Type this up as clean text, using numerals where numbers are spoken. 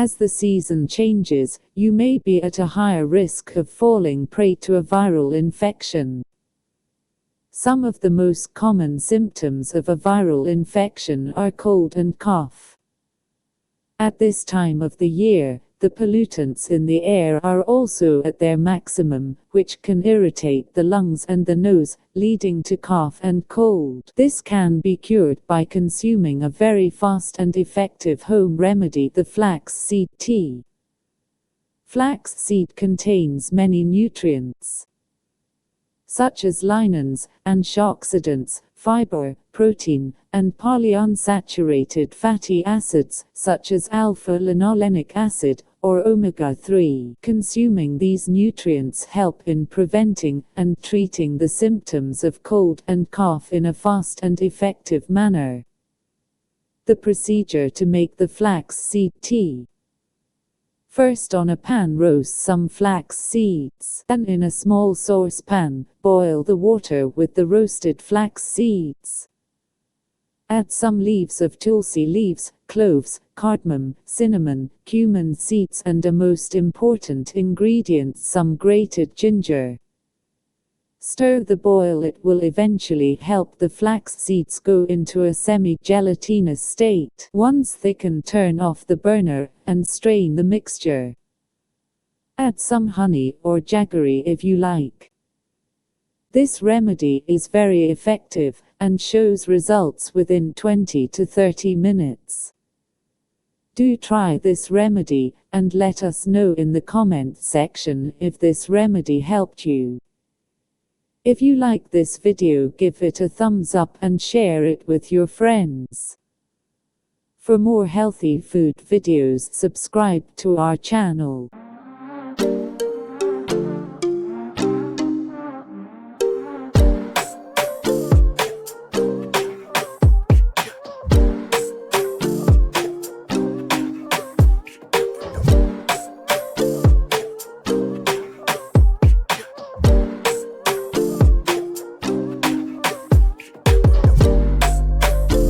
As the season changes, you may be at a higher risk of falling prey to a viral infection. Some of the most common symptoms of a viral infection are cold and cough. At this time of the year, the pollutants in the air are also at their maximum, which can irritate the lungs and the nose, leading to cough and cold. This can be cured by consuming a very fast and effective home remedy, the flax seed tea. Flax seed contains many nutrients, such as lignans, antioxidants, fiber, protein, and polyunsaturated fatty acids, such as alpha-linolenic acid, or omega-3. Consuming these nutrients help in preventing and treating the symptoms of cold and cough in a fast and effective manner. The procedure to make the flax seed tea. First, on a pan, roast some flax seeds. Then in a small saucepan, boil the water with the roasted flax seeds. Add some leaves of tulsi leaves, cloves, cardamom, cinnamon, cumin seeds, and a most important ingredient, some grated ginger. Stir the boil. It will eventually help the flax seeds go into a semi-gelatinous state. Once thickened, turn off the burner and strain the mixture. Add some honey or jaggery if you like. This remedy is very effective and shows results within 20 to 30 minutes. Do try this remedy and let us know in the comment section if this remedy helped you. If you like this video, give it a thumbs up and share it with your friends. For more healthy food videos, subscribe to our channel.